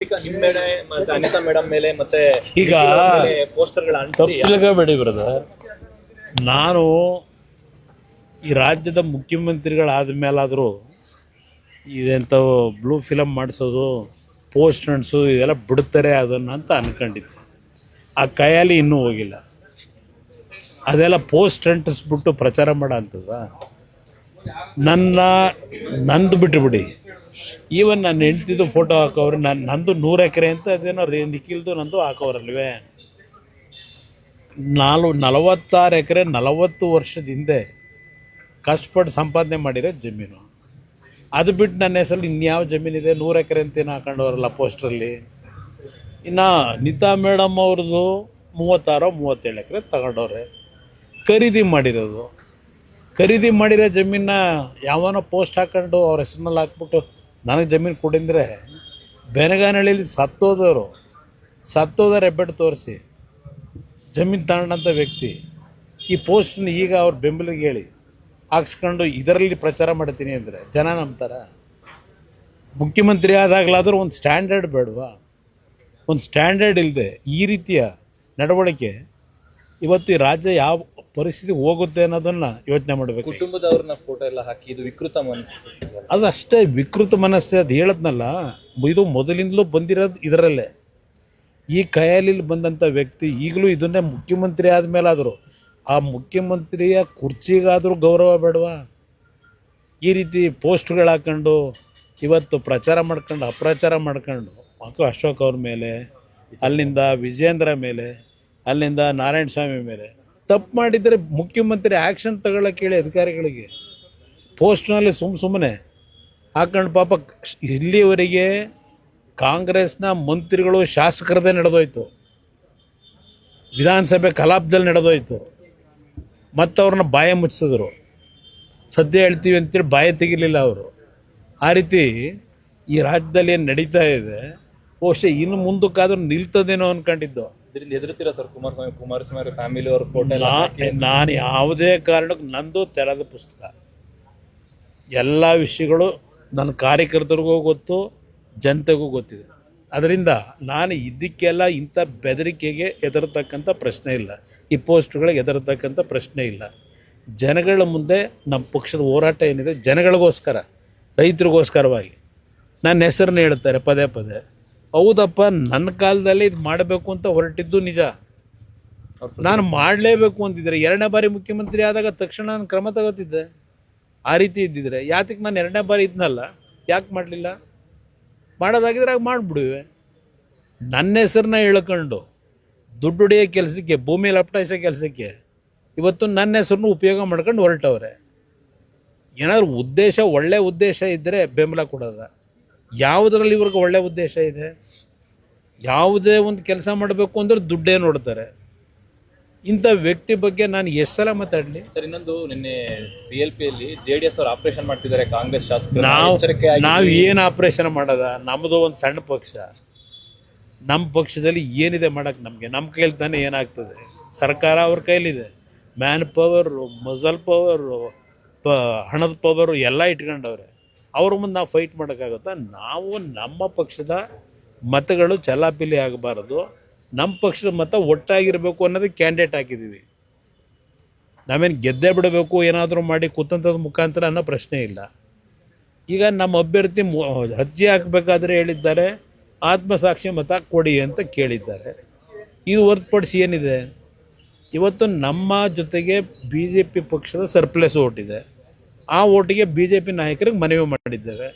ಹಿಮ್ಮೇಡೆ ಮತ್ತೆ ಅನಿತಾ ಮೇಡಮ್ ಮೇಲೆ ಮತ್ತೆ ಈಗ ಪೋಸ್ಟರ್ಗಳ ತಪ್ಪಿಲ್ಲಬೇಡಿ ಬ್ರದರ್. ನಾನು ಈ ರಾಜ್ಯದ ಮುಖ್ಯಮಂತ್ರಿಗಳಾದ ಮೇಲಾದರೂ ಇದೆಂಥವು ಬ್ಲೂ ಫಿಲಮ್ ಮಾಡಿಸೋದು, ಪೋಸ್ಟ್ ಅಂಟಿಸೋದು ಇದೆಲ್ಲ ಬಿಡ್ತಾರೆ ಅದನ್ನು ಅಂತ ಅಂದ್ಕೊಂಡಿದ್ದೆ. ಆ ಕೈಯಲ್ಲಿ ಇನ್ನೂ ಹೋಗಿಲ್ಲ. ಅದೆಲ್ಲ ಪೋಸ್ಟ್ ಅಂಟಿಸ್ಬಿಟ್ಟು ಪ್ರಚಾರ ಮಾಡೋ ಅಂಥದ್ದು ನಂದು ಬಿಟ್ಟುಬಿಡಿ. ಈವನ್ ನನ್ನ ಹೆಂಡ್ತಿದ್ದು ಫೋಟೋ ಹಾಕೋರು, ನಂದು 100 ಎಕರೆ ಅಂತ ಅದೇನೋ ನಿಖಿಲ್ದು ನಂದು ಹಾಕೋರಲ್ವೇ. 46 ಎಕರೆ 40 ವರ್ಷದ ಹಿಂದೆ ಕಷ್ಟಪಟ್ಟು ಸಂಪಾದನೆ ಮಾಡಿರೋ ಜಮೀನು. ಅದು ಬಿಟ್ಟು ನನ್ನ ಹೆಸರಲ್ಲಿ ಇನ್ಯಾವ ಜಮೀನಿದೆ? 100 ಎಕರೆ ಅಂತೇನು ಹಾಕೊಂಡವ್ರಲ್ಲ ಪೋಸ್ಟ್ರಲ್ಲಿ. ಇನ್ನು ಅನಿತಾ ಮೇಡಮ್ ಅವ್ರದ್ದು 36-37 ಎಕರೆ ತಗೊಂಡವ್ರೆ. ಖರೀದಿ ಮಾಡಿರೋದು, ಖರೀದಿ ಮಾಡಿರೋ ಜಮೀನ ಯಾವನೋ ಪೋಸ್ಟ್ ಹಾಕೊಂಡು ಅವ್ರ ಹೆಸರಿನಲ್ಲಿ ಹಾಕ್ಬಿಟ್ಟು ನನಗೆ ಜಮೀನು ಕೊಡಿಂದರೆ, ಬೆನಗಾನಹಳ್ಳಿಲಿ ಸತ್ತೋದವ್ರು ಹೆಬ್ಬೆಟ್ಟು ತೋರಿಸಿ ಜಮೀನು ತಗೊಂಡಂಥ ವ್ಯಕ್ತಿ ಈ ಪೋಸ್ಟನ್ನ ಈಗ ಅವ್ರ ಬೆಂಬಲಿಗೆ ಹೇಳಿ ಹಾಕ್ಸ್ಕೊಂಡು ಇದರಲ್ಲಿ ಪ್ರಚಾರ ಮಾಡ್ತೀನಿ ಅಂದರೆ ಜನ ನಂಬ್ತಾರ? ಮುಖ್ಯಮಂತ್ರಿ ಆದಾಗಲಾದರೂ ಒಂದು ಸ್ಟ್ಯಾಂಡರ್ಡ್ ಬೇಡವಾ? ಒಂದು ಸ್ಟ್ಯಾಂಡರ್ಡ್ ಇಲ್ಲದೆ ಈ ರೀತಿಯ ನಡವಳಿಕೆ ಇವತ್ತು ಈ ರಾಜ್ಯ ಯಾವ ಪರಿಸ್ಥಿತಿ ಹೋಗುತ್ತೆ ಅನ್ನೋದನ್ನು ಯೋಚನೆ ಮಾಡಬೇಕು. ಕುಟುಂಬದವ್ರನ್ನ ಫೋಟೋ ಎಲ್ಲ ಹಾಕಿ ಇದು ವಿಕೃತ ಮನಸ್ಸು. ಅದು ಅಷ್ಟೇ ವಿಕೃತ ಮನಸ್ಸು. ಅದು ಹೇಳದ್ನಲ್ಲ, ಇದು ಮೊದಲಿಂದಲೂ ಬಂದಿರೋದು ಇದರಲ್ಲೇ. ಈ ಕೈಯಲ್ಲಿ ಬಂದಂಥ ವ್ಯಕ್ತಿ ಈಗಲೂ ಇದನ್ನೇ ಮುಖ್ಯಮಂತ್ರಿ ಆದಮೇಲಾದರೂ ಆ ಮುಖ್ಯಮಂತ್ರಿಯ ಕುರ್ಚಿಗಾದರೂ ಗೌರವ ಬೇಡವಾ? ಈ ರೀತಿ ಪೋಸ್ಟ್ಗಳು ಹಾಕ್ಕೊಂಡು ಇವತ್ತು ಪ್ರಚಾರ ಮಾಡ್ಕೊಂಡು ಅಪ್ರಚಾರ ಮಾಡ್ಕೊಂಡು ಅಶೋಕ್ ಅವ್ರ ಮೇಲೆ, ಅಲ್ಲಿಂದ ವಿಜೇಂದ್ರ ಮೇಲೆ, ಅಲ್ಲಿಂದ ನಾರಾಯಣ ಸ್ವಾಮಿ ಮೇಲೆ ತಪ್ಪು ಮಾಡಿದರೆ ಮುಖ್ಯಮಂತ್ರಿ ಆ್ಯಕ್ಷನ್ ತಗೊಳ್ಳೋಕೆ ಹೇಳಿ ಅಧಿಕಾರಿಗಳಿಗೆ. ಪೋಸ್ಟ್ನಲ್ಲಿ ಸುಮ್ಮನೆ ಹಾಕೊಂಡು ಪಾಪ ಇಲ್ಲಿವರೆಗೆ ಕಾಂಗ್ರೆಸ್ನ ಮಂತ್ರಿಗಳು ಶಾಸಕರದೇ ನಡೆದೋಯ್ತು, ವಿಧಾನಸಭೆ ಕಲಾಪದಲ್ಲಿ ನಡೆದೋಯ್ತು, ಮತ್ತು ಅವ್ರನ್ನ ಬಾಯ ಮುಚ್ಚಿಸಿದ್ರು. ಸದ್ಯ ಹೇಳ್ತೀವಿ ಅಂತೇಳಿ ಬಾಯ ತೆಗಿಲಿಲ್ಲ ಅವರು. ಆ ರೀತಿ ಈ ರಾಜ್ಯದಲ್ಲಿ ಏನು ನಡೀತಾ ಇದೆ, ಬಹುಶಃ ಇನ್ನು ಮುಂದಕ್ಕಾದ್ರೂ ನಿಲ್ತದೇನೋ ಅಂದ್ಕೊಂಡಿದ್ದು. ಇದರಿಂದ ಎದುರುತ್ತೀರಾ ಸರ್ ಕುಮಾರಸ್ವಾಮಿ ಫ್ಯಾಮಿಲಿ ಅವ್ರ ಫೋಟೋ? ನಾನು ಯಾವುದೇ ಕಾರಣಕ್ಕೂ ನಂದು ತೆರೆದ ಪುಸ್ತಕ. ಎಲ್ಲ ವಿಷಯಗಳು ನನ್ನ ಕಾರ್ಯಕರ್ತರಿಗೂ ಗೊತ್ತು, ಜನತೆಗೂ ಗೊತ್ತಿದೆ. ಅದರಿಂದ ನಾನು ಇದಕ್ಕೆಲ್ಲ ಇಂಥ ಬೆದರಿಕೆಗೆ ಹೆದರ್ತಕ್ಕಂಥ ಪ್ರಶ್ನೆ ಇಲ್ಲ, ಈ ಪೋಸ್ಟ್ಗಳಿಗೆ ಹೆದರ್ತಕ್ಕಂಥ ಪ್ರಶ್ನೆ ಇಲ್ಲ. ಜನಗಳ ಮುಂದೆ ನಮ್ಮ ಪಕ್ಷದ ಹೋರಾಟ ಏನಿದೆ ಜನಗಳಿಗೋಸ್ಕರ, ರೈತರಿಗೋಸ್ಕರವಾಗಿ ನನ್ನ ಹೆಸರನ್ನ ಹೇಳ್ತಾರೆ ಪದೇ ಪದೇ. ಹೌದಪ್ಪ, ನನ್ನ ಕಾಲದಲ್ಲಿ ಇದು ಮಾಡಬೇಕು ಅಂತ ಹೊರಟಿದ್ದು ನಿಜ. ನಾನು ಮಾಡಲೇಬೇಕು ಅಂತಿದ್ದರೆ 2ನೇ ಬಾರಿ ಮುಖ್ಯಮಂತ್ರಿ ಆದಾಗ ತಕ್ಷಣ ನಾನು ಕ್ರಮ ತಗೋತಿದ್ದೆ. ಆ ರೀತಿ ಇದ್ದಿದ್ರೆ ಯಾತಕ್ಕೆ ನಾನು 2ನೇ ಬಾರಿ ಇದ್ನಲ್ಲ, ಯಾಕೆ ಮಾಡಲಿಲ್ಲ? ಮಾಡೋದಾಗಿದ್ರೆ ಆಗ ಮಾಡಿಬಿಡುವೆ. ನನ್ನ ಹೆಸರನ್ನ ಹೇಳ್ಕೊಂಡು ದುಡ್ಡು ಹೊಡೆಯೋ ಕೆಲಸಕ್ಕೆ, ಭೂಮಿ ಲಪಟಾಯಿಸೋ ಕೆಲಸಕ್ಕೆ ಇವತ್ತು ನನ್ನ ಹೆಸರನ್ನು ಉಪಯೋಗ ಮಾಡ್ಕೊಂಡು ಹೊರಟವ್ರೆ. ಏನಾದರೂ ಉದ್ದೇಶ, ಒಳ್ಳೆಯ ಉದ್ದೇಶ ಇದ್ದರೆ ಬೆಂಬಲ ಕೊಡೋದ? ಯಾವುದರಲ್ಲಿ ಇವ್ರಿಗೆ ಒಳ್ಳೆಯ ಉದ್ದೇಶ ಇದೆ? ಯಾವುದೇ ಒಂದು ಕೆಲಸ ಮಾಡಬೇಕು ಅಂದರೆ ದುಡ್ಡೇ ನೋಡ್ತಾರೆ. ಇಂಥ ವ್ಯಕ್ತಿ ಬಗ್ಗೆ ನಾನು ಎಷ್ಟು ಸಲ ಮಾತಾಡಲಿ ಸರ್? ಇನ್ನೊಂದು, ನಿನ್ನೆ CLPಯಲ್ಲಿ JDS ಅವರು ಆಪರೇಷನ್ ಮಾಡ್ತಿದ್ದಾರೆ ಕಾಂಗ್ರೆಸ್ ಶಾಸಕರು. ನಾವು ಏನು ಆಪರೇಷನ್ ಮಾಡೋದ? ನಮ್ಮದು ಒಂದು ಸಣ್ಣ ಪಕ್ಷ. ನಮ್ಮ ಪಕ್ಷದಲ್ಲಿ ಏನಿದೆ ಮಾಡೋಕ್ಕೆ? ನಮ್ಮ ಕೈಲಿ ತಾನೇ ಏನಾಗ್ತದೆ? ಸರ್ಕಾರ ಅವ್ರ ಕೈಲಿದೆ. ಮ್ಯಾನ್ ಪವರು, ಮಸಲ್ ಪವರು, ಹಣದ ಪವರು ಎಲ್ಲ ಇಟ್ಕೊಂಡವ್ರೆ. ಅವ್ರ ಮುಂದೆ ನಾವು ಫೈಟ್ ಮಾಡೋಕ್ಕಾಗುತ್ತಾ? ನಾವು ನಮ್ಮ ಪಕ್ಷದ ಮತಗಳು ಚಲಾಪಿಲಿ ಆಗಬಾರ್ದು, ನಮ್ಮ ಪಕ್ಷದ ಮತ ಒಟ್ಟಾಗಿರಬೇಕು ಅನ್ನೋದಕ್ಕೆ ಕ್ಯಾಂಡಿಡೇಟ್ ಹಾಕಿದ್ದೀವಿ. ನಾವೇನು ಗೆದ್ದೇ ಬಿಡಬೇಕು ಏನಾದರೂ ಮಾಡಿ ಕುತಂತ್ರದ ಮುಖಾಂತರ ಅನ್ನೋ ಪ್ರಶ್ನೆ ಇಲ್ಲ. ಈಗ ನಮ್ಮ ಅಭ್ಯರ್ಥಿ ಅರ್ಜಿ ಹಾಕಬೇಕಾದ್ರೆ ಹೇಳಿದ್ದಾರೆ ಆತ್ಮಸಾಕ್ಷಿ ಮತ ಕೊಡಿ ಅಂತ ಕೇಳಿದ್ದಾರೆ. ಇದು ಹೊರತುಪಡಿಸಿ ಏನಿದೆ? ಇವತ್ತು ನಮ್ಮ ಜೊತೆಗೆ BJP ಪಕ್ಷದ ಸರ್ಪ್ಲಸ್ ಓಟಿದೆ. ಆ ಓಟಿಗೆ BJP ನಾಯಕರಿಗೆ ಮನವಿ ಮಾಡಿದ್ದೇವೆ.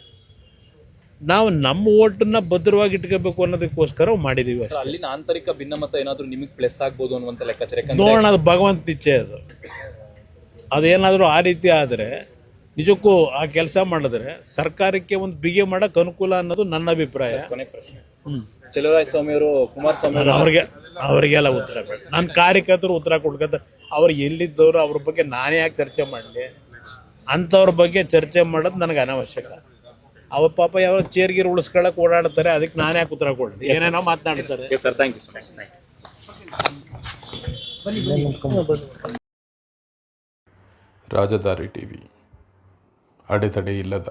ನಾವು ನಮ್ಮ ಓಟನ್ನು ಭದ್ರವಾಗಿ ಇಟ್ಕೋಬೇಕು ಅನ್ನೋದಕ್ಕೋಸ್ಕರ ಮಾಡಿದ್ದೀವಿ ಅಷ್ಟೇ. ಅಲ್ಲಿನ ಆಂತರಿಕ ಭಿನ್ನಮತ ಏನಾದರೂ ನಿಮಗೆ ಪ್ಲಸ್ ಆಗ್ಬೋದು ಅನ್ನುವಂಥ ಲೆಕ್ಕಾಚಾರ? ನೋಡೋಣ, ಅದು ಭಗವಂತ ಇಚ್ಛೆ. ಅದೇನಾದರೂ ಆ ರೀತಿ ಆದರೆ ನಿಜಕ್ಕೂ ಆ ಕೆಲಸ ಮಾಡಿದ್ರೆ ಸರ್ಕಾರಕ್ಕೆ ಒಂದು ಬಿಗಿ ಮಾಡೋಕ್ಕೆ ಅನುಕೂಲ ಅನ್ನೋದು ನನ್ನ ಅಭಿಪ್ರಾಯ. ಕೊನೆ ಪ್ರಶ್ನೆ, ಚಲುವರಾಯಸ್ವಾಮಿ ಅವರು ಕುಮಾರಸ್ವಾಮಿ ಅವರಿಗೆಲ್ಲ ಉತ್ತರ ಬೇಡ. ನನ್ನ ಕಾರ್ಯಕರ್ತರು ಉತ್ತರ ಕೊಡ್ಕೊತ ಅವ್ರು ಎಲ್ಲಿದ್ದವರು, ಅವ್ರ ಬಗ್ಗೆ ನಾನೇ ಯಾಕೆ ಚರ್ಚೆ ಮಾಡಲಿ? ಅಂಥವ್ರ ಬಗ್ಗೆ ಚರ್ಚೆ ಮಾಡೋದು ನನಗೆ ಅನಾವಶ್ಯಕ. ಅವ ಪಾಪ ಯಾವ ಚೇರ್ಗಿರ್ ಉಳಿಸ್ಕೊಳ್ಳೋಕೆ ಓಡಾಡ್ತಾರೆ, ಅದಕ್ಕೆ ನಾನೇ ಯಾಕೆ ಉತ್ತರ ಕೊಡ್ತೀನಿ? ಏನೇನೋ ಮಾತನಾಡ್ತಾರೆ. Sir, thank you. Rajadhari TV, ಅಡೆತಡೆ ಇಲ್ಲದ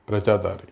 ಪ್ರಜಾದಾರಿ.